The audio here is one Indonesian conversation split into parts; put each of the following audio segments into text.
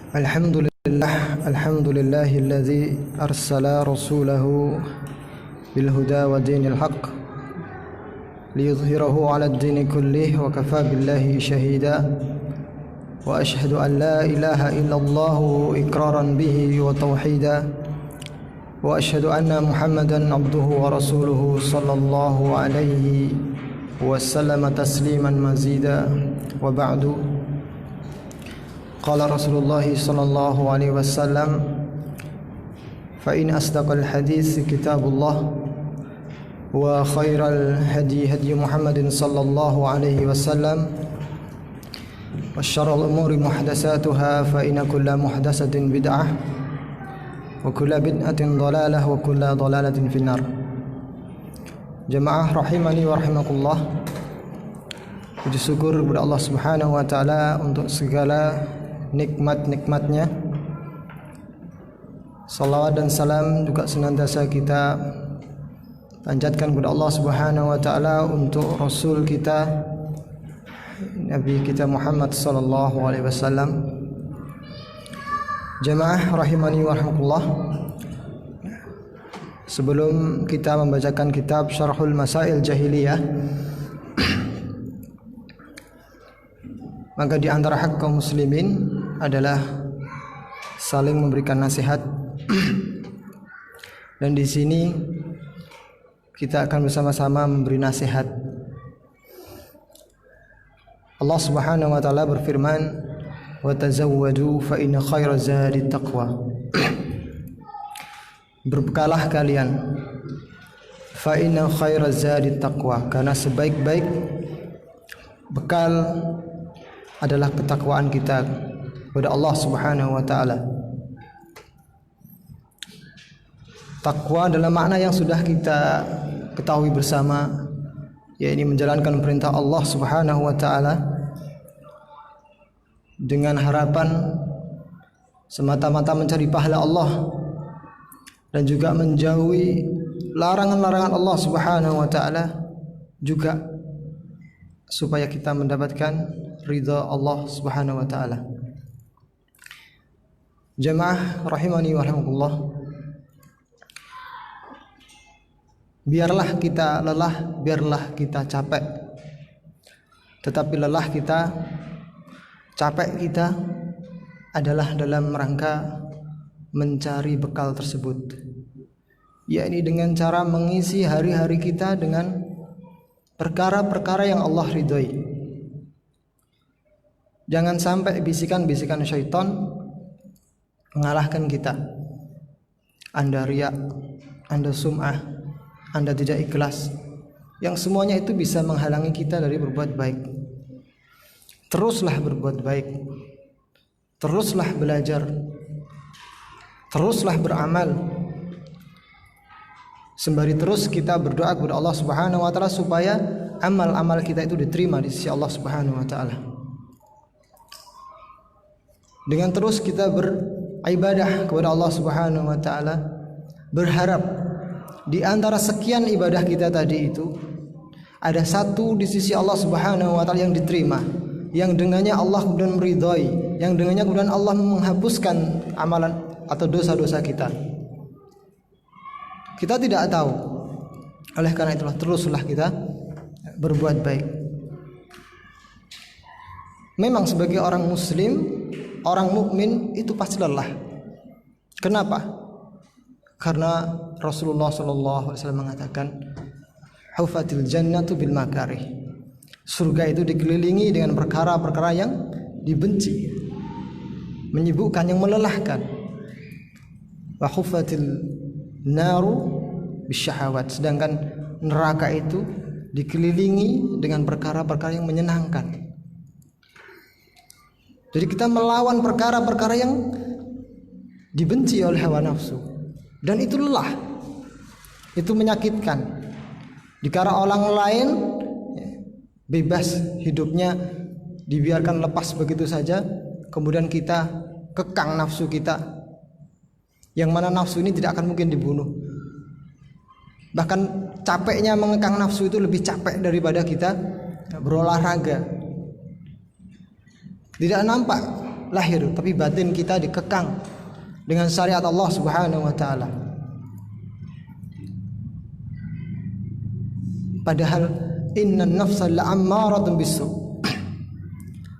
Alhamdulillahilladzi arsala rasulahu bilhuda wa dinil haqq liyudhhirahu 'ala ad-dini kullih wa kafaa billahi shahida wa ashhadu an la ilaha illallah iqraran bihi wa tauhida wa ashhadu anna Muhammadan abduhu wa rasuluhu sallallahu alaihi wa sallama tasliman mazida wa ba'du. Qala Rasulullah sallallahu alaihi wasallam, fa in asdaqal hadits kitabullah wa khairal hadi Muhammadin sallallahu alaihi wasallam wa syarrul umuri muhdatsatuha fa inna kulla muhdatsatin bid'ah wa kulla bid'atin dhalalah wa kulla dhalalatin finnar. Jamaah rahimani wa rahimakumullah. Puji syukur kepada Allah Subhanahu wa taala untuk segala nikmat-nikmatnya. Salawat dan salam juga senantiasa kita panjatkan kepada Allah Subhanahu wa taala untuk Rasul kita, Nabi kita Muhammad sallallahu alaihi wasallam. Jamaah rahimani wa rahimakumullah. Sebelum kita membacakan kitab Syarhul Masail Jahiliyah, maka di antara hak kaum muslimin adalah saling memberikan nasihat. Dan di sini kita akan bersama-sama memberi nasihat. Allah Subhanahu wa taala berfirman, "Wa tazawwadu fa inna khairaz zadi taqwa." Berbekalah kalian, fa inna khairaz zadi taqwa, karena sebaik-baik bekal adalah ketakwaan kita kepada Allah Subhanahu wa taala. Takwa adalah makna yang sudah kita ketahui bersama, yaitu menjalankan perintah Allah Subhanahu wa taala dengan harapan semata-mata mencari pahala Allah dan juga menjauhi larangan-larangan Allah Subhanahu wa taala, juga supaya kita mendapatkan ridha Allah Subhanahu wa taala. Jamaah rahimani wa rahimakumullah. Biarlah kita lelah, biarlah kita capek, tetapi lelah kita, capek kita adalah dalam rangka mencari bekal tersebut, yakni dengan cara mengisi hari-hari kita dengan perkara-perkara yang Allah ridhoi. Jangan sampai bisikan-bisikan syaitan mengalahkan kita. Anda riya, Anda sum'ah, Anda tidak ikhlas, yang semuanya itu bisa menghalangi kita dari berbuat baik. Teruslah berbuat baik, teruslah belajar, teruslah beramal, sembari terus kita berdoa kepada Allah Subhanahu wa taala supaya amal-amal kita itu diterima di sisi Allah Subhanahu wa taala. Dengan terus kita beribadah kepada Allah Subhanahu wa taala, berharap di antara sekian ibadah kita tadi itu ada satu di sisi Allah Subhanahu wa taala yang diterima, yang dengannya Allah kemudian meridhai, yang dengannya kemudian Allah menghapuskan amalan atau dosa-dosa kita. Kita tidak tahu. Oleh karena itulah teruslah kita berbuat baik. Memang sebagai orang muslim, orang mukmin itu pasti lelah. Kenapa? Karena Rasulullah sallallahu alaihi wasallam mengatakan, "Hufatil jannatu bil makarih." Surga itu dikelilingi dengan perkara-perkara yang dibenci, menyibukkan, yang melelahkan. Wa hufatil naru bisyahawat. Sedangkan neraka itu dikelilingi dengan perkara-perkara yang menyenangkan. Jadi kita melawan perkara-perkara yang dibenci oleh hawa nafsu, dan itu lelah, itu menyakitkan. Jika orang lain bebas hidupnya, dibiarkan lepas begitu saja, kemudian kita kekang nafsu kita, yang mana nafsu ini tidak akan mungkin dibunuh. Bahkan capeknya mengekang nafsu itu lebih capek daripada kita berolahraga. Tidak nampak lahir, tapi batin kita dikekang dengan syariat Allah Subhanahu wa taala. Padahal innan nafsa la'ammaratun bisu.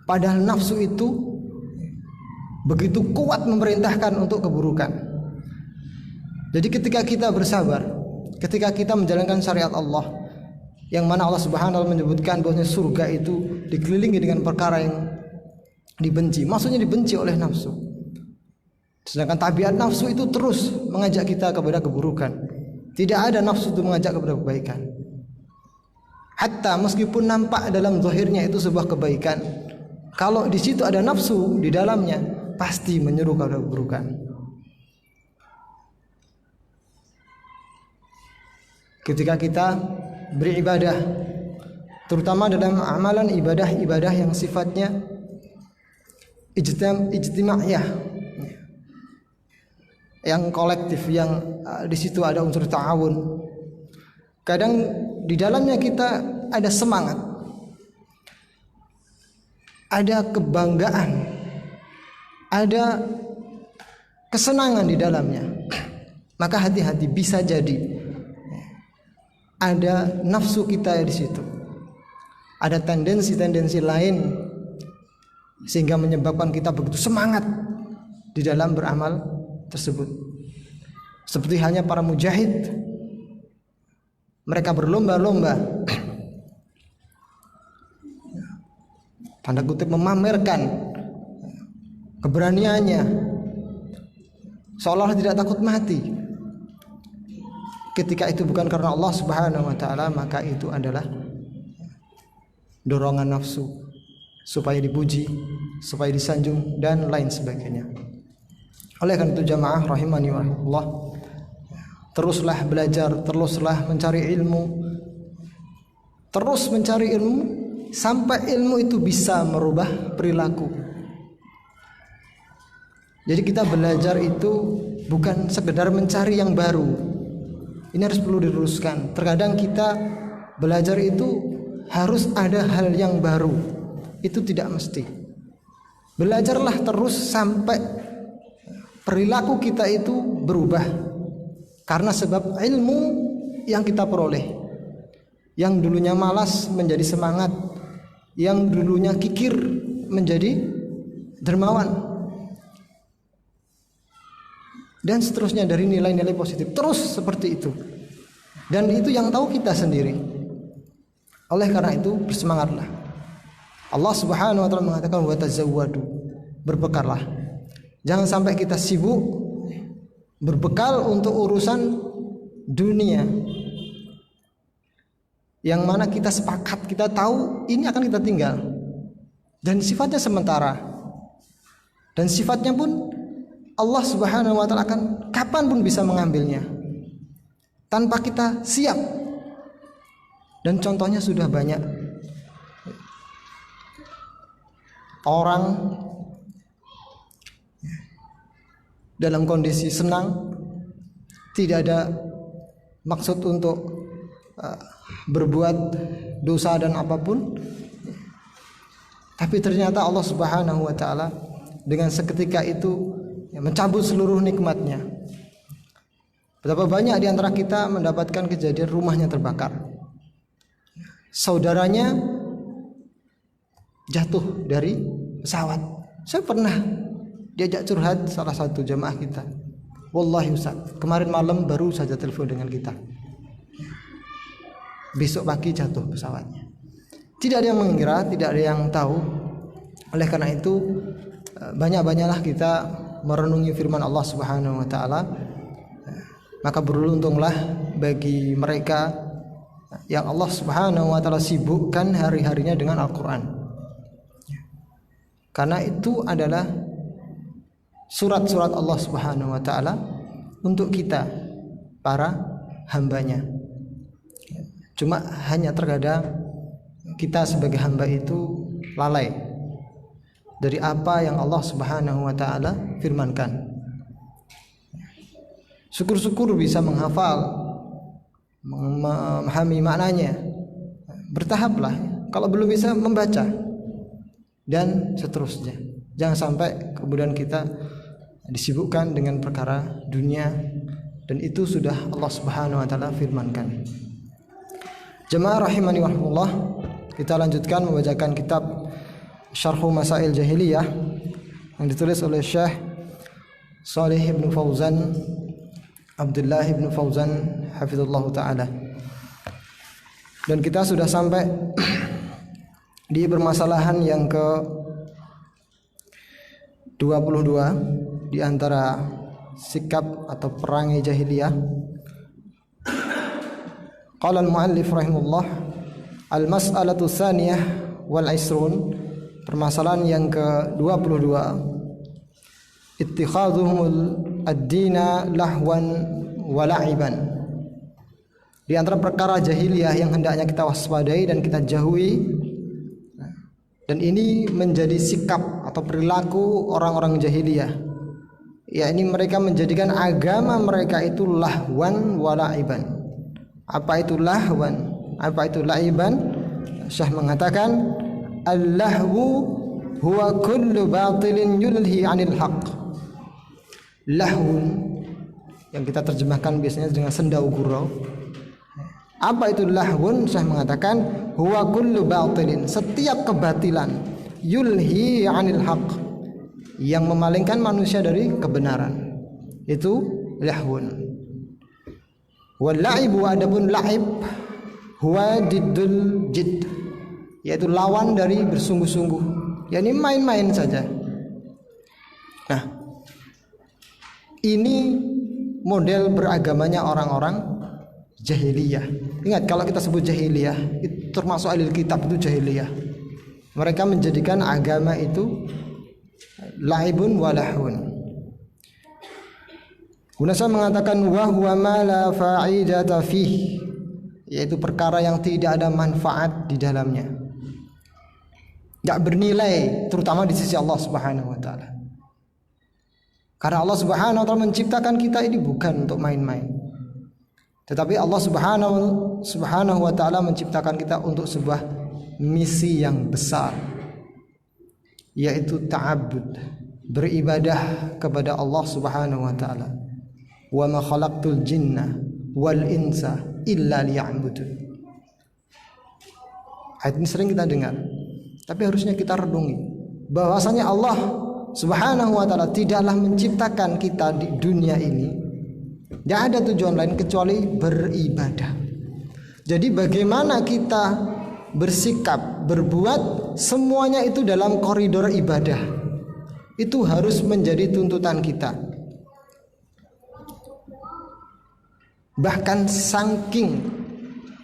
Padahal nafsu itu begitu kuat memerintahkan untuk keburukan. Jadi ketika kita bersabar, ketika kita menjalankan syariat Allah, yang mana Allah Subhanahu wa taala menyebutkan bahwa surga itu dikelilingi dengan perkara yang dibenci, maksudnya dibenci oleh nafsu. Sedangkan tabiat nafsu itu terus mengajak kita kepada keburukan. Tidak ada nafsu itu mengajak kepada kebaikan. Hatta meskipun nampak dalam zahirnya itu sebuah kebaikan, kalau di situ ada nafsu di dalamnya, pasti menyeru kepada keburukan. Ketika kita beribadah, terutama dalam amalan ibadah-ibadah yang sifatnya ijtimaiyah, yang kolektif, yang di situ ada unsur ta'awun. Kadang di dalamnya kita ada semangat, ada kebanggaan, ada kesenangan di dalamnya. Maka hati-hati, bisa jadi ada nafsu kita di situ, ada tendensi-tendensi lain sehingga menyebabkan kita begitu semangat di dalam beramal tersebut. Seperti halnya para mujahid, mereka berlomba-lomba, tanda kutip, memamerkan keberaniannya, seolah-olah tidak takut mati. Ketika itu bukan karena Allah Subhanahu wa taala, maka itu adalah dorongan nafsu supaya dipuji, supaya disanjung, dan lain sebagainya. Oleh karena itu jamaah rahimani wa rahimakumullah, teruslah belajar, teruslah mencari ilmu, terus mencari ilmu sampai ilmu itu bisa merubah perilaku. Jadi kita belajar itu bukan sekedar mencari yang baru. Ini harus perlu diluruskan. Terkadang kita belajar itu harus ada hal yang baru. Itu tidak mesti. Belajarlah terus sampai perilaku kita itu berubah. Karena sebab ilmu yang kita peroleh. Yang dulunya malas menjadi semangat, yang dulunya kikir menjadi dermawan, dan seterusnya dari nilai-nilai positif. Terus seperti itu. Dan itu yang tahu kita sendiri. Oleh karena itu bersemangatlah. Allah Subhanahu wa taala mengatakan wa tazawwadu, berbekallah. Jangan sampai kita sibuk berbekal untuk urusan dunia, yang mana kita sepakat, kita tahu ini akan kita tinggal, dan sifatnya sementara, dan sifatnya pun Allah Subhanahu wa taala akan kapan pun bisa mengambilnya tanpa kita siap. Dan contohnya sudah banyak. Orang dalam kondisi senang, tidak ada maksud untuk berbuat dosa dan apapun, tapi ternyata Allah Subhanahu wa taala dengan seketika itu mencabut seluruh nikmatnya. Betapa banyak di antara kita mendapatkan kejadian rumahnya terbakar, saudaranya jatuh dari pesawat. Saya pernah diajak curhat salah satu jamaah kita, wallahi Ustaz, kemarin malam baru saja telepon dengan kita, besok pagi jatuh pesawatnya. Tidak ada yang mengira, tidak ada yang tahu. Oleh karena itu banyak-banyaklah kita merenungi firman Allah Subhanahu wa taala. Maka beruntunglah bagi mereka yang Allah Subhanahu wa taala sibukkan hari-harinya dengan Al-Qur'an. Karena itu adalah surat-surat Allah Subhanahu wa taala untuk kita, para hambanya. Cuma hanya terkadang kita sebagai hamba itu lalai dari apa yang Allah Subhanahu wa taala firmankan. Syukur-syukur bisa menghafal, memahami maknanya, bertahaplah. Kalau belum bisa membaca, dan seterusnya. Jangan sampai kemudian kita disibukkan dengan perkara dunia, dan itu sudah Allah Subhanahu wa taala firmankan. Jemaah rahimani wa rahmatullah, kita lanjutkan membacakan kitab Syarhu Masail Jahiliyah yang ditulis oleh Syekh Shalih ibn Fauzan, Abdullah ibn Fauzan hafizallahu taala. Dan kita sudah sampai di permasalahan yang ke 22 di antara sikap atau perangai jahiliyah. Qala al-muallif rahimahullah, al-mas'alatu tsaniyah wal isrun, permasalahan yang ke-22, ittikhadhuhumul ad-dina lahwan wa la'iban. Di antara perkara jahiliyah yang hendaknya kita waspadai dan kita jauhi, dan ini menjadi sikap atau perilaku orang-orang jahiliyah, yakni mereka menjadikan agama mereka itu lahwan wa la'iban. Apa itu lahwan? Apa itu la'iban? Syekh mengatakan al-lahwu huwa kullu batilin yulhi 'anil haqq. Lahwun yang kita terjemahkan biasanya dengan sendau gurau. Apa itu lahwun? Syekh mengatakan huwa kullu batilin, setiap kebatilan, yulhi 'anil haqq, yang memalingkan manusia dari kebenaran, itu lahwun. Wal la'ibu, adapun la'ib, huwa diddul jidd, yaitu lawan dari bersungguh-sungguh, yakni main-main saja. Nah, ini model beragamanya orang-orang jahiliyah. Ingat, kalau kita sebut jahiliyah, itu termasuk ahli kitab itu jahiliyah. Mereka menjadikan agama itu la'ibun wa lahun. Gunasa mengatakan wa huwa ma la fa'idata fih, yaitu perkara yang tidak ada manfaat di dalamnya, tidak bernilai, terutama di sisi Allah Subhanahu wa taala. Karena Allah Subhanahu wa taala menciptakan kita ini bukan untuk main-main, tetapi Allah Subhanahu wa taala menciptakan kita untuk sebuah misi yang besar, yaitu ta'abbud, beribadah kepada Allah Subhanahu wa taala. Wa ma khalaqtul jinna wal insa illa liya'budun. Ayat ini sering kita dengar, tapi harusnya kita renungi bahwasanya Allah Subhanahu wa taala tidaklah menciptakan kita di dunia ini, tidak ada tujuan lain kecuali beribadah. Jadi bagaimana kita bersikap, berbuat, semuanya itu dalam koridor ibadah. Itu harus menjadi tuntutan kita. Bahkan saking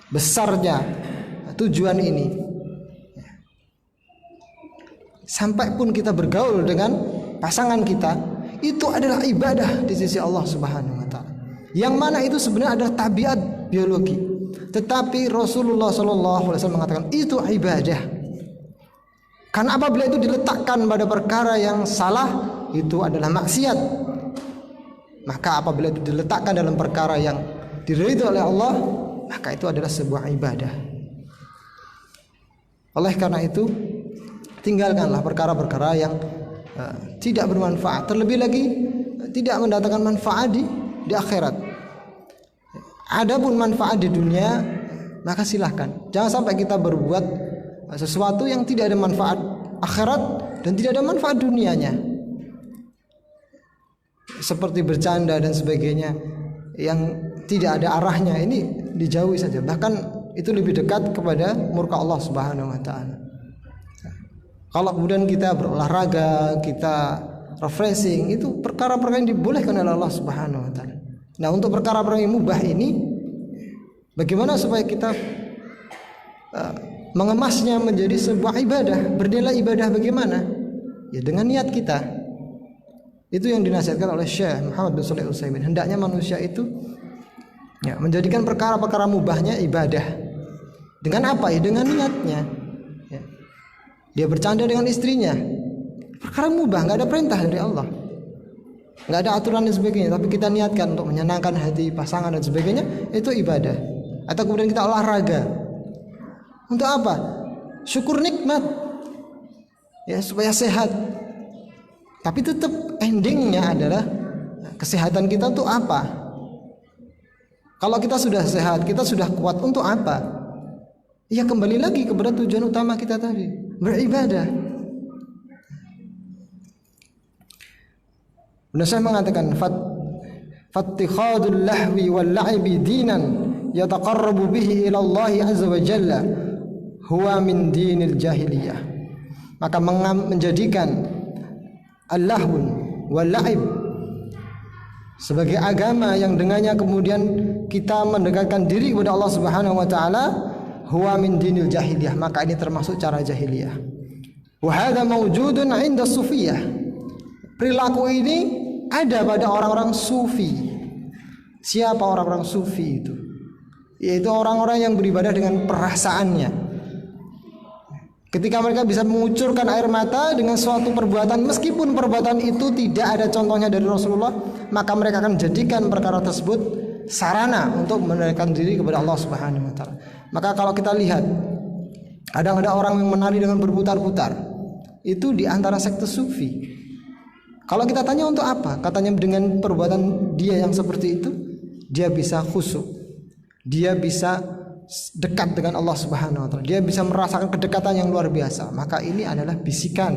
besarnya tujuan ini, sampai pun kita bergaul dengan pasangan kita, itu adalah ibadah di sisi Allah Subhanahu wa taala. Yang mana itu sebenarnya adalah tabiat biologi. Tetapi Rasulullah SAW mengatakan itu ibadah. Karena apabila itu diletakkan pada perkara yang salah, itu adalah maksiat. Maka apabila itu diletakkan dalam perkara yang diridhoi oleh Allah, maka itu adalah sebuah ibadah. Oleh karena itu, tinggalkanlah perkara-perkara yang tidak bermanfaat, terlebih lagi tidak mendatangkan manfaat di akhirat. Adapun manfaat di dunia, maka silahkan. Jangan sampai kita berbuat sesuatu yang tidak ada manfaat akhirat dan tidak ada manfaat dunianya, seperti bercanda dan sebagainya yang tidak ada arahnya. Ini dijauhi saja. Bahkan itu lebih dekat kepada murka Allah Subhanahu wa taala. Kalau kemudian kita berolahraga, kita refreshing, itu perkara-perkara yang dibolehkan oleh Allah Subhanahu wa taala. Nah, untuk perkara-perkara yang mubah ini, bagaimana supaya kita mengemasnya menjadi sebuah ibadah, bernilai ibadah bagaimana? Ya dengan niat kita. Itu yang dinasihatkan oleh Syekh Muhammad bin Shalih Al-Utsaimin. Hendaknya manusia itu menjadikan perkara-perkara mubahnya ibadah. Dengan apa? Ya dengan niatnya. Ya. Dia bercanda dengan istrinya, perkara mubah, nggak ada perintah dari Allah, nggak ada aturan dan sebagainya, tapi kita niatkan untuk menyenangkan hati pasangan dan sebagainya, itu ibadah. Atau kemudian kita olahraga, untuk apa? Syukur nikmat, ya supaya sehat. Tapi tetap endingnya adalah kesehatan kita untuk apa? Kalau kita sudah sehat, kita sudah kuat untuk apa? Ya kembali lagi kepada tujuan utama kita tadi, beribadah. Benar saya mengatakan fattikhadul lahwi wal la'ibi dinan yataqarrabu bihi ila Allah azza wa jalla huwa min dinil jahiliyah. Maka menjadikan al-lahwun wal la'ib sebagai agama yang dengannya kemudian kita mendekatkan diri kepada Allah Subhanahu wa taala, huwa min dinil jahiliyah, maka ini termasuk cara jahiliyah. Wa hadza mawjudun 'inda sufiyah. Perilaku ini ada pada orang-orang sufi. Siapa orang-orang sufi itu? Yaitu orang-orang yang beribadah dengan perasaannya. Ketika mereka bisa mengucurkan air mata dengan suatu perbuatan, meskipun perbuatan itu tidak ada contohnya dari Rasulullah, maka mereka akan jadikan perkara tersebut sarana untuk mendekatkan diri kepada Allah Subhanahu wa taala. Maka kalau kita lihat, kadang ada orang yang menari dengan berputar-putar, itu di antara sekte sufi. Kalau kita tanya untuk apa? Katanya dengan perbuatan dia yang seperti itu, dia bisa khusyuk, dia bisa dekat dengan Allah Subhanahu wa taala, dia bisa merasakan kedekatan yang luar biasa. Maka ini adalah bisikan,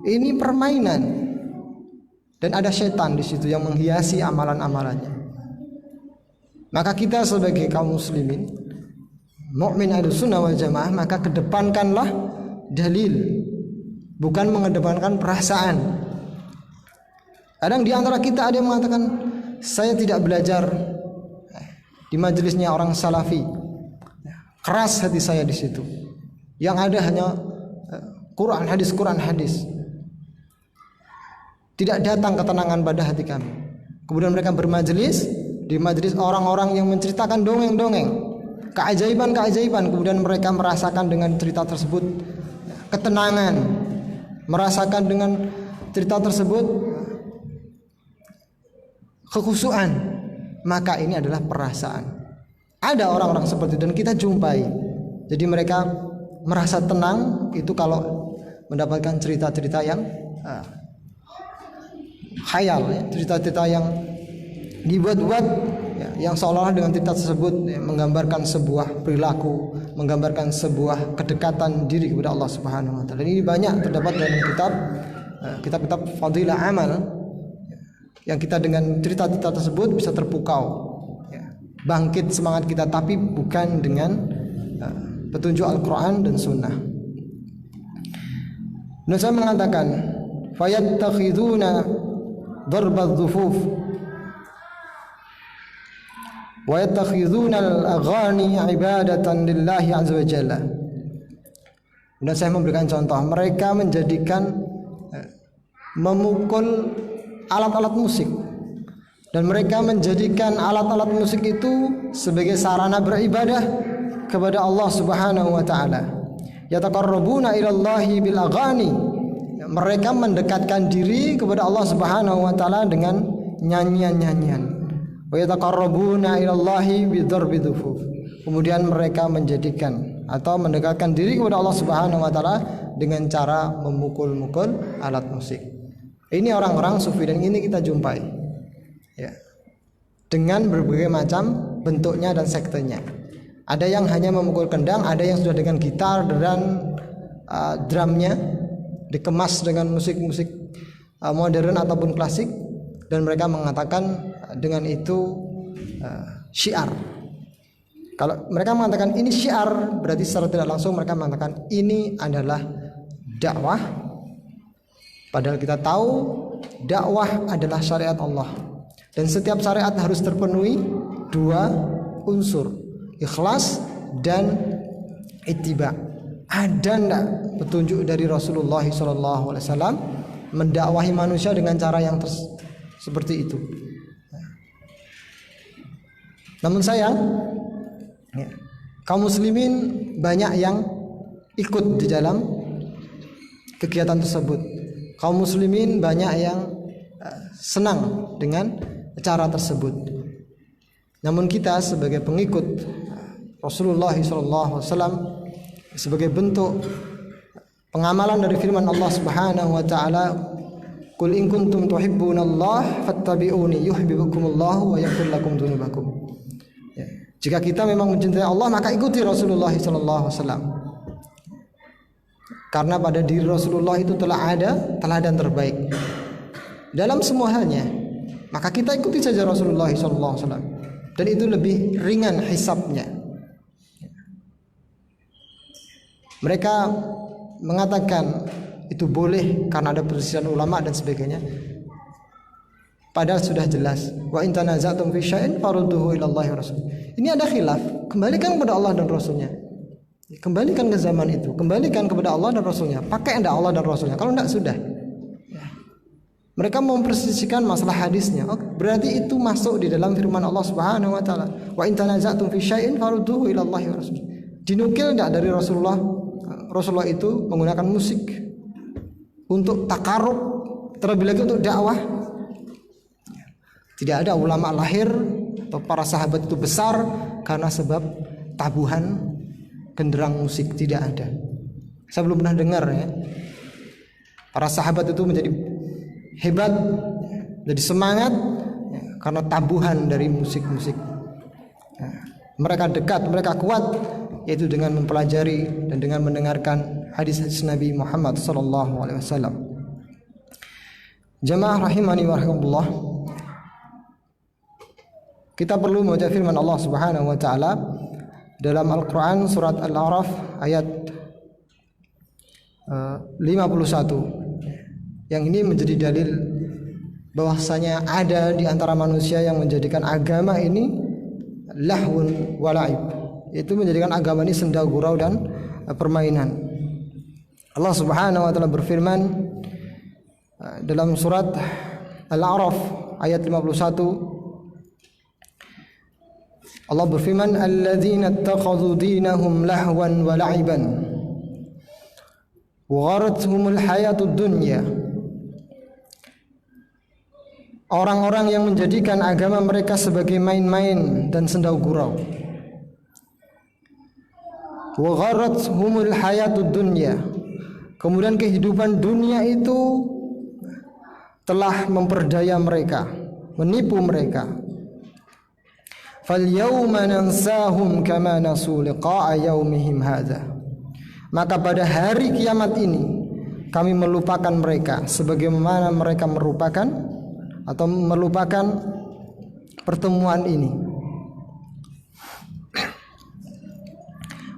ini permainan, dan ada setan di situ yang menghiasi amalan-amalannya. Maka kita sebagai kaum muslimin, mukmin Ahlussunnah wal Jamaah, maka kedepankanlah dalil, bukan mengedepankan perasaan. Kadang di antara kita ada yang mengatakan, saya tidak belajar di majelisnya orang salafi, keras hati saya di situ. Yang ada hanya Quran hadis. Tidak datang ketenangan pada hati kami. Kemudian mereka bermajelis, di majelis orang-orang yang menceritakan dongeng-dongeng, keajaiban-keajaiban. Kemudian mereka merasakan dengan cerita tersebut ketenangan, merasakan dengan cerita tersebut kekhusyuan. Maka ini adalah perasaan. Ada orang-orang seperti itu dan kita jumpai. Jadi mereka merasa tenang itu kalau mendapatkan cerita-cerita yang khayal, ya, cerita-cerita yang dibuat-buat, ya, yang seolah-olah dengan cerita tersebut ya, menggambarkan sebuah perilaku, menggambarkan sebuah kedekatan diri kepada Allah Subhanahu wa taala. Dan ini banyak terdapat dalam kitab-kitab fadilah amal, yang kita dengan cerita-cerita tersebut bisa terpukau, ya, bangkit semangat kita, tapi bukan dengan petunjuk Al-Quran dan Sunnah. Dan saya mengatakan, fayattakhiduna darbadz dzufuf wa yattakhiduna al-aghani ibadatan lillahi azza wa jalla. Dan saya memberikan contoh, mereka menjadikan memukul alat-alat musik, dan mereka menjadikan alat-alat musik itu sebagai sarana beribadah kepada Allah Subhanahu wa taala. Yataqarrabuna ilallahi bil aghani. Mereka mendekatkan diri kepada Allah Subhanahu wa taala dengan nyanyian-nyanyian. Wa yataqarrabuna ilallahi bidzarbi dzufuf. Kemudian mereka menjadikan atau mendekatkan diri kepada Allah Subhanahu wa taala dengan cara memukul-mukul alat musik. Ini orang-orang sufi dan ini kita jumpai, ya, dengan berbagai macam bentuknya dan sektenya. Ada yang hanya memukul kendang, ada yang sudah dengan gitar dan drumnya dikemas dengan musik-musik modern ataupun klasik, dan mereka mengatakan dengan itu syiar. Kalau mereka mengatakan ini syiar, berarti secara tidak langsung mereka mengatakan ini adalah dakwah. Padahal kita tahu dakwah adalah syariat Allah, dan setiap syariat harus terpenuhi dua unsur, ikhlas dan ittiba. Ada enggak petunjuk dari Rasulullah SAW mendakwahi manusia dengan cara yang seperti itu? Namun sayang, ya, kaum muslimin banyak yang ikut di dalam kegiatan tersebut. Kaum muslimin banyak yang senang dengan cara tersebut. Namun kita sebagai pengikut Rasulullah SAW, sebagai bentuk pengamalan dari firman Allah Subhanahu wa taala, Qul in kuntum tuhibbunallaha fattabi'uni yuhibbukumullahu wa yaghfir lakum dzunubakum. Ya. Jika kita memang mencintai Allah, maka ikuti Rasulullah sallallahu alaihi wasallam. Karena pada diri Rasulullah itu telah ada teladan terbaik dalam semua halnya. Maka kita ikuti saja Rasulullah sallallahu alaihi wasallam. Dan itu lebih ringan hisabnya. Mereka mengatakan itu boleh karena ada perselisihan ulama dan sebagainya. Padahal sudah jelas, wa in tanaza'tum fi syai'in farudduhu ila Allahi wa rasul. Ini ada khilaf, kembalikan kepada Allah dan Rasulnya. Kembalikan ke zaman itu, kembalikan kepada Allah dan Rasulnya. Pakai enggak Allah dan Rasulnya? Kalau enggak sudah. Mereka mempersisikan masalah hadisnya. Oh, berarti itu masuk di dalam firman Allah Subhanahu wa taala. Wa in tanaza'tum fi syai'in farudduhu ila Allahi wa rasul. Dinukil enggak dari Rasulullah? Rasulullah itu menggunakan musik untuk takarub, terlebih lagi untuk dakwah. Tidak ada ulama lahir atau para sahabat itu besar karena sebab tabuhan genderang musik, tidak ada. Saya belum pernah dengar ya. Para sahabat itu menjadi hebat, jadi semangat ya, karena tabuhan dari musik-musik. Ya, mereka dekat, mereka kuat, yaitu dengan mempelajari dan dengan mendengarkan hadis-hadis Nabi Muhammad SAW. Jamaah rahimani wa rahimakumullah, kita perlu membaca firman Allah Subhanahu wa taala dalam Al-Qur'an surat Al-A'raf ayat 51. Yang ini menjadi dalil bahwasanya ada di antara manusia yang menjadikan agama ini lahwun wa la'ib, yaitu menjadikan agama ini senda gurau dan permainan. Allah Subhanahu wa taala berfirman dalam surat Al-A'raf ayat 51. Allah berfirman, alladzina ittakhadhu dinahum lahwan wa la'iban wa gharatuhumul hayatud dunya. Orang-orang yang menjadikan agama mereka sebagai main-main dan senda gurau. Wa gharatuhumul hayatud dunya. Kemudian kehidupan dunia itu telah memperdaya mereka, menipu mereka. Falyawma nansahum kama nasu liqa'a yaumihim hadza. Maka pada hari kiamat ini kami melupakan mereka sebagaimana mereka melupakan pertemuan ini.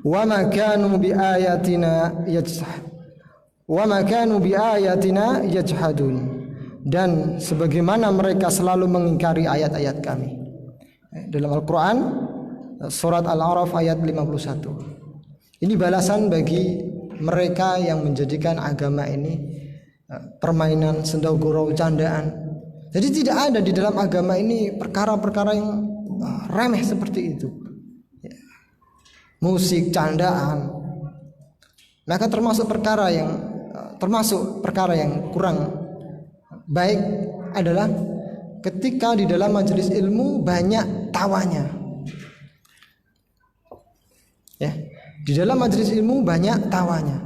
Wa ma kanu bi ayatina yajhadun. Dan sebagaimana mereka selalu mengingkari ayat-ayat kami. Dalam Al-Quran surat Al-A'raf ayat 51. Ini balasan bagi mereka yang menjadikan agama ini permainan, senda gurau, candaan. Jadi tidak ada di dalam agama ini perkara-perkara yang remeh seperti itu. Musik, candaan. Maka termasuk perkara yang kurang baik adalah ketika di dalam majelis ilmu banyak tawanya. Ya, di dalam majelis ilmu banyak tawanya.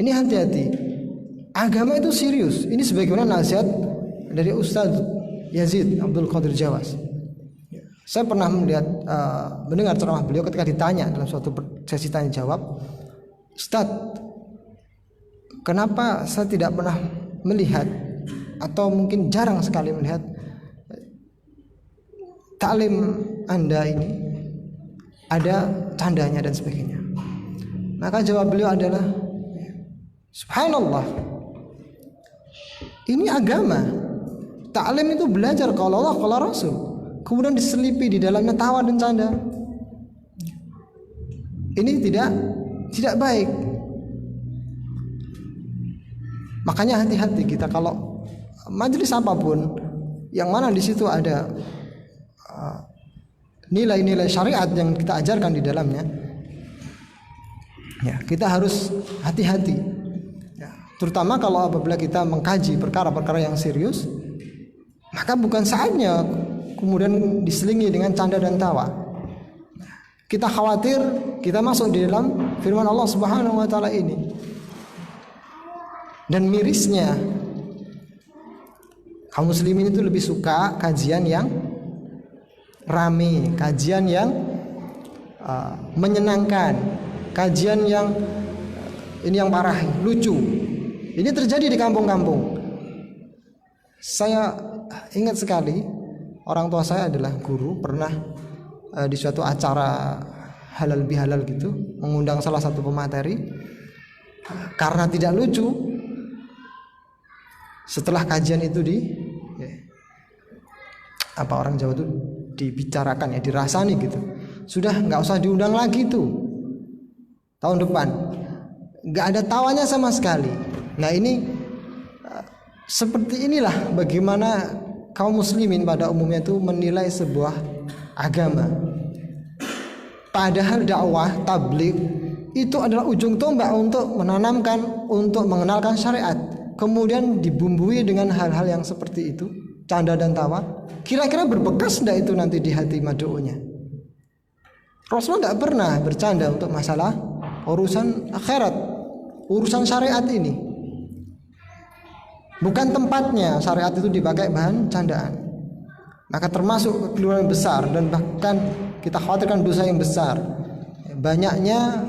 Ini hati-hati. Agama itu serius. Ini sebagaimana nasihat dari Ustaz Yazid Abdul Qadir Jawas. Saya pernah mendengar ceramah beliau ketika ditanya dalam suatu sesi tanya jawab, Ustaz, kenapa saya tidak pernah melihat atau mungkin jarang sekali melihat taklim Anda ini ada candanya dan sebagainya? Maka jawab beliau adalah, subhanallah, ini agama. Taklim itu belajar kalau Allah, kalau Rasul, kemudian diselipi di dalamnya tawa dan canda. Ini tidak baik. Makanya hati-hati kita kalau majelis apapun yang mana di situ ada nilai-nilai syariat yang kita ajarkan di dalamnya, ya kita harus hati-hati. Ya, terutama kalau apabila kita mengkaji perkara-perkara yang serius, maka bukan saatnya kemudian diselingi dengan canda dan tawa. Kita khawatir kita masuk di dalam firman Allah Subhanahu wa taala ini. Dan mirisnya, kaum muslimin itu lebih suka kajian yang rame, kajian yang menyenangkan, kajian yang ini yang parah, lucu. Ini terjadi di kampung-kampung. Saya ingat sekali, orang tua saya adalah guru, pernah di suatu acara halal bihalal gitu mengundang salah satu pemateri. Karena tidak lucu, setelah kajian itu orang Jawa itu dibicarakan, dirasani gitu, sudah nggak usah diundang lagi tuh tahun depan, nggak ada tawanya sama sekali. Nah ini seperti inilah bagaimana kaum muslimin pada umumnya itu menilai sebuah agama. Padahal dakwah tabligh itu adalah ujung tombak untuk menanamkan, untuk mengenalkan syariat. Kemudian dibumbui dengan hal-hal yang seperti itu, canda dan tawa. Kira-kira berbekas enggak itu nanti di hati mad'unya? Rasulullah tidak pernah bercanda untuk masalah urusan akhirat, urusan syariat ini. Bukan tempatnya syariat itu dipakai bahan candaan. Maka termasuk kekeliruan besar dan bahkan kita khawatirkan dosa yang besar. Banyaknya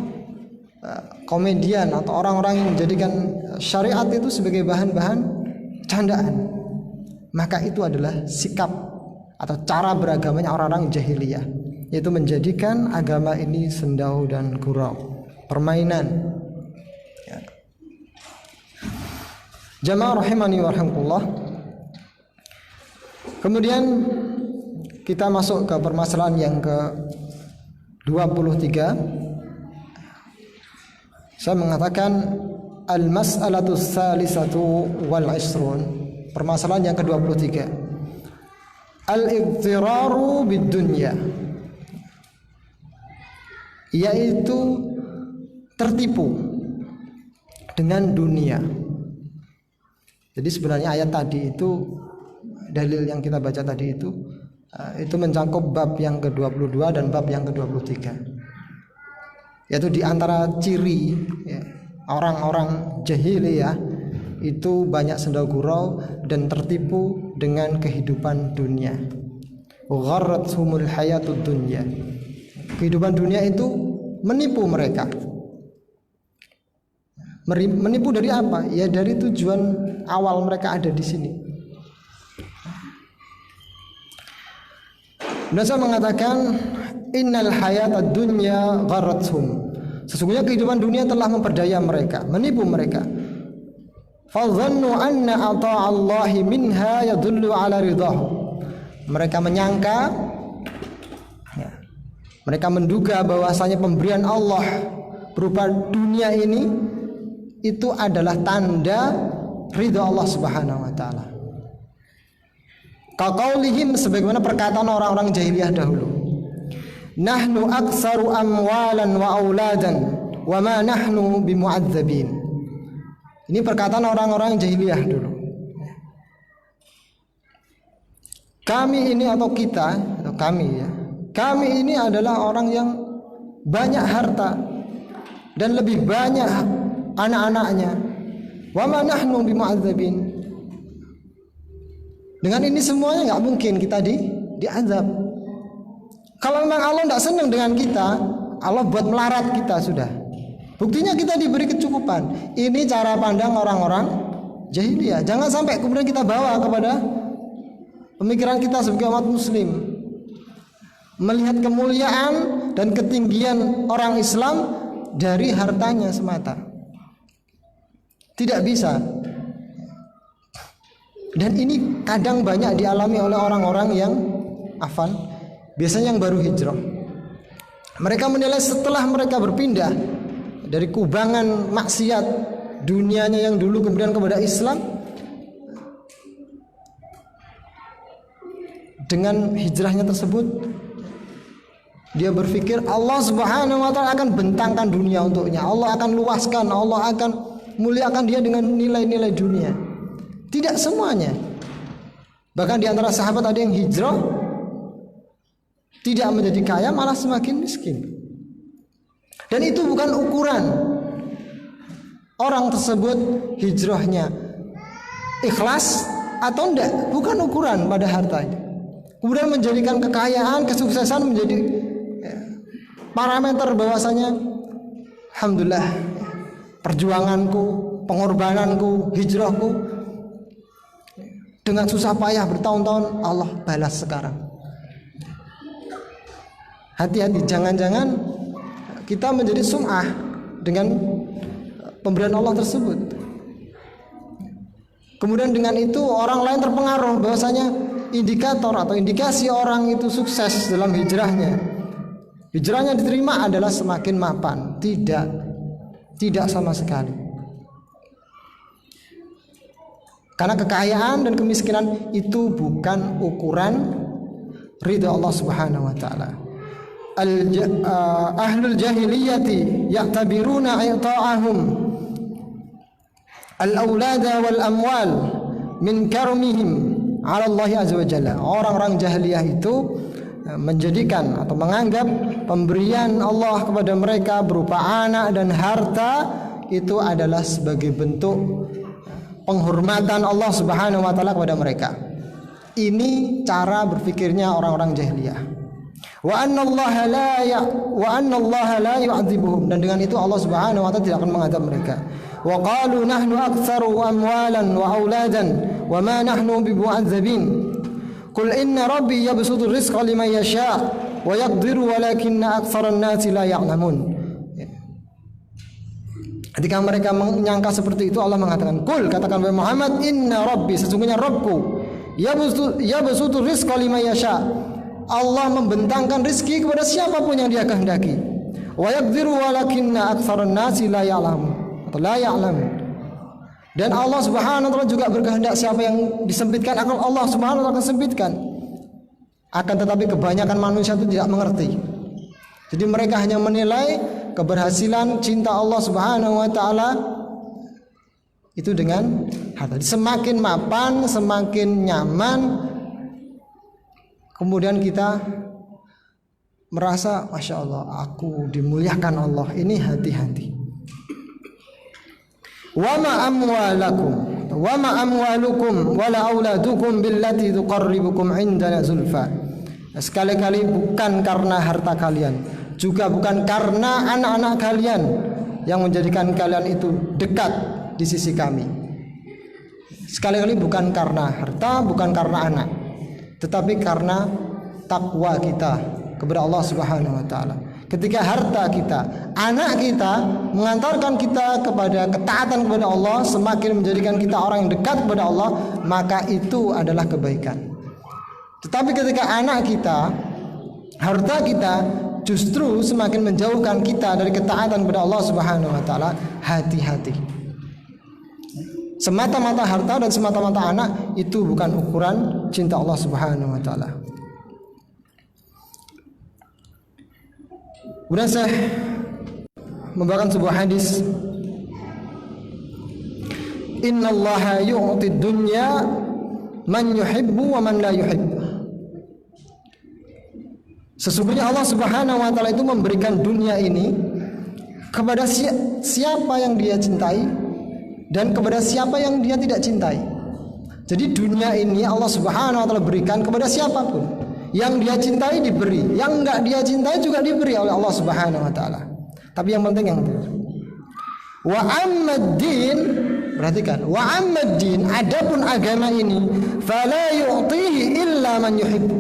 komedian atau orang-orang yang menjadikan syariat itu sebagai bahan-bahan candaan. Maka itu adalah sikap atau cara beragamanya orang-orang jahiliyah, yaitu menjadikan agama ini sendau dan gurau, permainan. Jamaah rahimani wa rahimakumullah. Kemudian kita masuk ke permasalahan yang ke-23. Saya mengatakan al-mas'alatu tsalisatu wal 'ishrun. Permasalahan yang ke-23. Al-ightiraru bid-dunya, yaitu tertipu dengan dunia. Jadi sebenarnya ayat tadi itu, dalil yang kita baca tadi itu mencakup bab yang ke-22 dan bab yang ke-23. Yaitu di antara ciri orang-orang jahiliyah itu banyak sendau gurau dan tertipu dengan kehidupan dunia. Gharrathumul hayatud dunya. Kehidupan dunia itu menipu mereka. Menipu dari apa? Ya dari tujuan awal mereka ada di sini. Dan saya mengatakan innal hayatad dunya gharrathum. Sesungguhnya kehidupan dunia telah memperdaya mereka, menipu mereka. Fadhannu anna ata'allahi minha yadullu ala ridahu. Mereka menyangka, mereka menduga bahwasanya pemberian Allah berupa dunia ini itu adalah tanda ridha Allah Subhanahu wa taala. Kaqaulihim, sebagaimana perkataan orang-orang jahiliyah dahulu. Nahnu aktsaru amwalan wa auladan wa ma nahnu bimu'adzabin. Ini perkataan orang-orang jahiliyah dulu. Kami ini atau kita atau kami kami ini adalah orang yang banyak harta dan lebih banyak anak-anaknya. Wa ma nahnu bimu'adzabin. Dengan ini semuanya nggak mungkin kita diazab. Kalau memang Allah tidak senang dengan kita, Allah buat melarat kita sudah. Buktinya kita diberi kecukupan. Ini cara pandang orang-orang jahiliyah. Jangan sampai kemudian kita bawa kepada pemikiran kita sebagai umat muslim, melihat kemuliaan dan ketinggian orang Islam dari hartanya semata. Tidak bisa. Dan ini kadang banyak dialami oleh orang-orang yang biasanya yang baru hijrah. Mereka menilai setelah mereka berpindah dari kubangan maksiat dunianya yang dulu kemudian kepada Islam, dengan hijrahnya tersebut dia berpikir Allah Subhanahu wa taala akan bentangkan dunia untuknya, Allah akan luaskan, Allah akan muliakan dia dengan nilai-nilai dunia. Tidak semuanya. Bahkan di antara sahabat ada yang hijrah tidak menjadi kaya, malah semakin miskin. Dan itu bukan ukuran orang tersebut hijrahnya ikhlas atau enggak, bukan ukuran pada hartanya. Kemudian menjadikan kekayaan, kesuksesan menjadi parameter bahwasanya alhamdulillah perjuanganku, pengorbananku, hijrahku dengan susah payah bertahun-tahun Allah balas sekarang. Hati-hati, jangan-jangan kita menjadi sum'ah dengan pemberian Allah tersebut. Kemudian dengan itu orang lain terpengaruh bahwasanya indikator atau indikasi orang itu sukses dalam hijrahnya, hijrahnya diterima adalah semakin mapan. Tidak sama sekali. Karena kekayaan dan kemiskinan itu bukan ukuran ridha Allah Subhanahu wa taala. Ahlul jahiliyati ya'tabiruna i'ta'ahum al-aulada wal amwal min karmihim 'ala Allah azza wa jalla. Orang-orang jahiliyah itu menjadikan atau menganggap pemberian Allah kepada mereka berupa anak dan harta itu adalah sebagai bentuk penghormatan Allah Subhanahu wa taala kepada mereka. Ini cara berpikirnya orang-orang jahiliyah. Wa anna Allah la yu'adzibuhum, dan dengan itu Allah Subhanahu wa taala tidak akan mengadab mereka. Wa qalu nahnu aktsaru amwalan wa auladan wa ma nahnu bimu'adzabin. Qul inna rabbi yabsutu rizqa liman yasha' wa yaqdiru walakinna aktsaran nasi la ya'lamun. Ketika mereka menyangka seperti itu, Allah mengatakan, "Qul," katakan wahai Muhammad, "Inna rabbi," sesungguhnya Rabbku, yabsutu rizqa liman yasha', Allah membentangkan rizki kepada siapapun yang Dia kehendaki. Wa yaqdiru walakinna aktsaran nasi la ya'lamun, atau la ya'lamun. Dan Allah Subhanahu wa taala juga berkehendak siapa yang disempitkan akan Allah Subhanahu wa taala akan sempitkan. Akan tetapi kebanyakan manusia itu tidak mengerti. Jadi mereka hanya menilai keberhasilan cinta Allah Subhanahu wa taala itu dengan harta. Semakin mapan, semakin nyaman, kemudian kita merasa Masya Allah, aku dimuliakan Allah. Ini hati-hati. Wa ma amwalukum wala auladukum billati tuqarribukum indana zulfa. Sekali-kali bukan karena harta kalian, juga bukan karena anak-anak kalian yang menjadikan kalian itu dekat di sisi kami. Sekali-kali bukan karena harta, bukan karena anak, tetapi karena takwa kita kepada Allah Subhanahu wa taala. Ketika harta kita, anak kita mengantarkan kita kepada ketaatan kepada Allah, semakin menjadikan kita orang yang dekat kepada Allah, maka itu adalah kebaikan. Tetapi ketika anak kita, harta kita justru semakin menjauhkan kita dari ketaatan kepada Allah Subhanahu wa taala, hati-hati. Semata-mata harta dan semata-mata anak itu bukan ukuran cinta Allah Subhanahu wa taala. Kemudian saya membawakan sebuah hadis, innallaha yu'ti dunya man yuhibbu wa man la yuhibbu. Sesungguhnya Allah Subhanahu wa taala itu memberikan dunia ini kepada siapa yang Dia cintai dan kepada siapa yang Dia tidak cintai. Jadi dunia ini Allah Subhanahu wa taala berikan kepada siapapun. Yang Dia cintai diberi, yang enggak Dia cintai juga diberi oleh Allah Subhanahu wa taala. Tapi yang penting yang itu. Wa ammad-din, perhatikan, wa ammad-din, adapun agama ini fala yu'tihi illa man yuhibbu.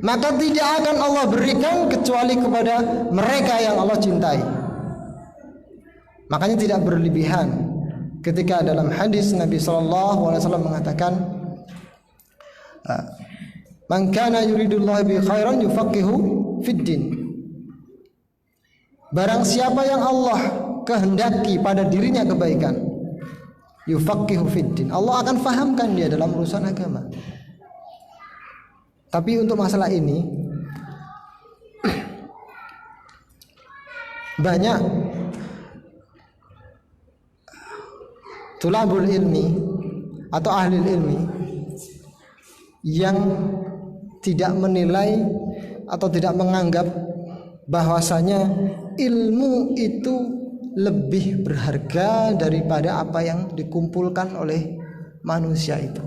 Maka tidak akan Allah berikan kecuali kepada mereka yang Allah cintai. Makanya tidak berlebihan ketika dalam hadis Nabi sallallahu alaihi wasallam mengatakan, man kana yuridullahu bi khairan yufaqihu fid din. Barang siapa yang Allah kehendaki pada dirinya kebaikan, yufaqihu fid din, Allah akan fahamkan dia dalam urusan agama. Tapi untuk masalah ini banyak tulabul ilmi atau ahli ilmi yang tidak menilai atau tidak menganggap bahwasanya ilmu itu lebih berharga daripada apa yang dikumpulkan oleh manusia itu.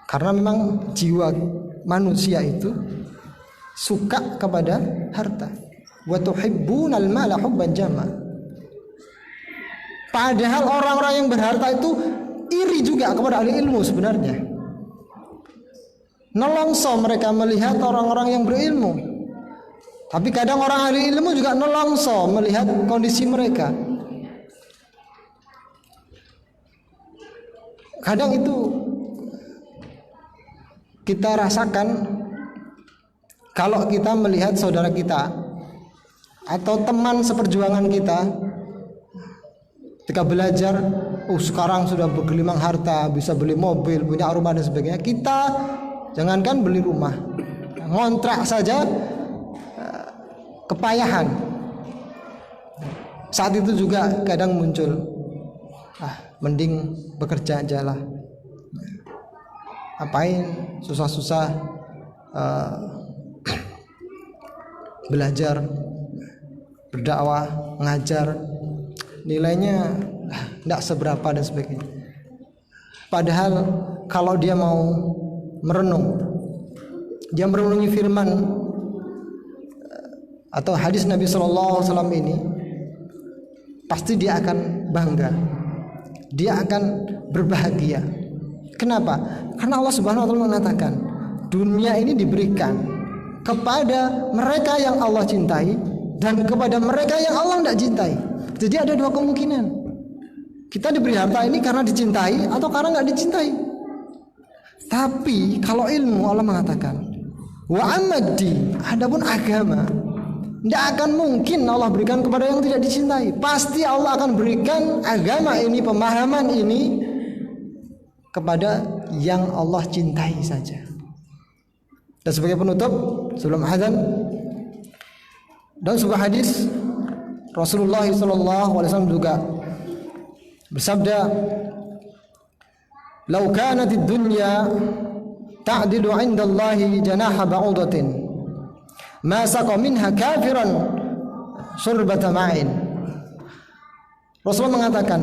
Karena memang jiwa manusia itu suka kepada harta. Wa tuhibbunal mala hubban jamma. Padahal orang-orang yang berharta itu iri juga kepada ahli ilmu sebenarnya. Nelongso mereka melihat orang-orang yang berilmu. Tapi kadang orang ahli ilmu juga nelongso melihat kondisi mereka. Kadang itu kita rasakan kalau kita melihat saudara kita atau teman seperjuangan kita ketika belajar, sekarang sudah bergelimang harta, bisa beli mobil, punya rumah dan sebagainya. Kita jangankan beli rumah, ngontrak saja kepayahan. Saat itu juga kadang muncul, mending bekerja aja lah. Apain susah-susah belajar, berdakwah, ngajar, nilainya tidak seberapa dan sebagainya. Padahal kalau dia mau merenung, dia merenungi firman atau hadis Nabi SAW ini, pasti dia akan bangga, dia akan berbahagia. Kenapa? Karena Allah Subhanahu wa taala mengatakan, dunia ini diberikan kepada mereka yang Allah cintai dan kepada mereka yang Allah tidak cintai. Jadi ada dua kemungkinan. Kita diberi harta ini karena dicintai atau karena nggak dicintai. Tapi kalau ilmu, Allah mengatakan, wa amadi, adapun agama, tidak akan mungkin Allah berikan kepada yang tidak dicintai. Pasti Allah akan berikan agama ini, pemahaman ini kepada yang Allah cintai saja. Dan sebagai penutup sebelum azan, dan sebuah hadis Rasulullah SAW juga bersabda, "Lau kanatid dunya ta'dilu 'inda Allahi janaha ba'udatin, ma saqa minha kafiran surbata ma'in." Rasulullah mengatakan,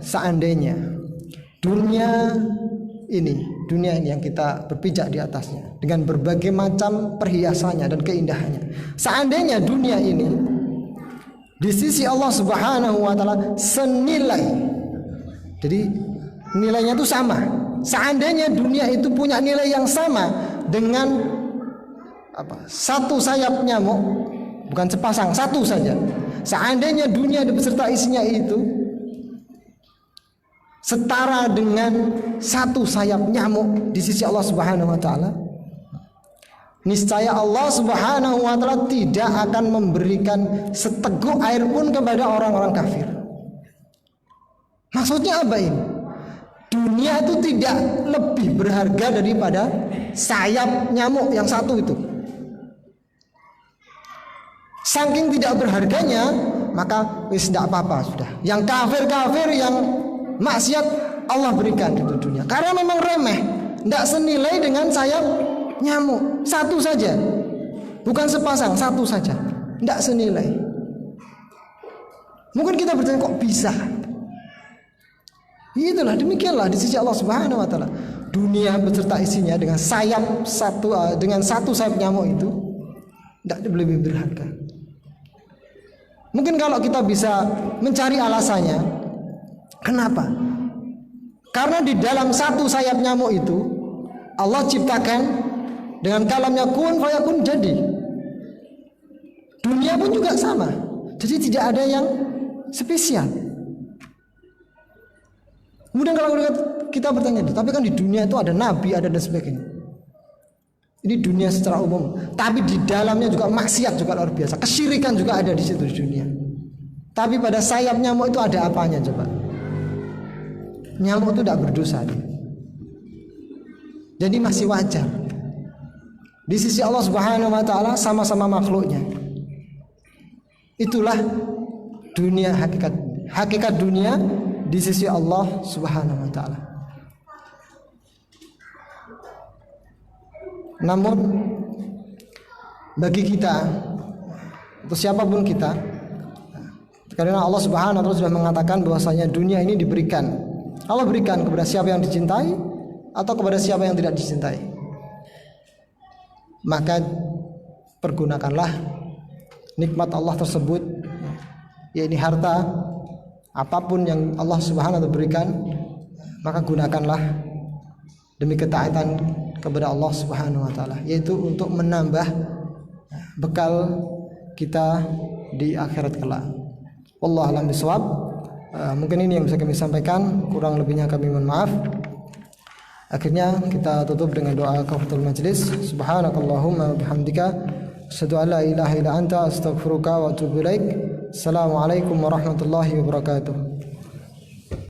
seandainya dunia ini yang kita berpijak di atasnya dengan berbagai macam perhiasannya dan keindahannya, seandainya dunia ini di sisi Allah Subhanahu wa taala senilai, jadi nilainya itu sama, seandainya dunia itu punya nilai yang sama dengan satu sayap nyamuk, bukan sepasang, satu saja, seandainya dunia beserta isinya itu setara dengan satu sayap nyamuk di sisi Allah Subhanahu wa taala, niscaya Allah Subhanahu wa taala tidak akan memberikan seteguk air pun kepada orang-orang kafir. Maksudnya apa ini? Dunia itu tidak lebih berharga daripada sayap nyamuk yang satu itu. Saking tidak berharganya, maka wis tidak apa-apa sudah. Yang kafir-kafir, yang maksiat, Allah berikan di dunia. Karena memang remeh, tidak senilai dengan sayap nyamuk, satu saja, bukan sepasang, satu saja, tidak senilai. Mungkin kita bertanya, kok bisa? Itulah, demikianlah di sisi Allah Subhanahu wa taala. Dunia beserta isinya dengan satu sayap nyamuk itu tidak lebih berharga. Mungkin kalau kita bisa mencari alasannya, kenapa? Karena di dalam satu sayap nyamuk itu Allah ciptakan dengan kalamnya kun fayakun, jadi dunia pun juga sama. Jadi tidak ada yang spesial. Kemudian kalau kita bertanya, tapi kan di dunia itu ada nabi, ada dan sebagainya. Ini dunia secara umum, tapi di dalamnya juga maksiat juga luar biasa, kesyirikan juga ada di situ di dunia. Tapi pada sayap nyamuk itu ada apanya coba? Nyamuk itu tidak berdosa dia. Jadi masih wajar. Di sisi Allah Subhanahu wa taala sama-sama makhluknya. Itulah dunia, hakikat dunia di sisi Allah Subhanahu wa taala. Namun bagi kita atau siapapun kita, Karena Allah Subhanahu wa taala sudah mengatakan bahwasanya dunia ini diberikan. Allah berikan kepada siapa yang dicintai atau kepada siapa yang tidak dicintai. Maka pergunakanlah nikmat Allah tersebut, yaitu harta, apapun yang Allah Subhanahu wa taala berikan, maka gunakanlah demi ketaatan kepada Allah Subhanahu wa taala, yaitu untuk menambah bekal kita di akhirat kelak. Wallahu a'lam bishawab. Mungkin ini yang bisa kami sampaikan, kurang lebihnya kami mohon maaf. Akhirnya kita tutup dengan doa kafaratul majlis. Subhanakallahumma wa bihamdika asyhadu an la ilaha illa anta astaghfiruka wa atubu ilaik. Assalamualaikum warahmatullahi wabarakatuh.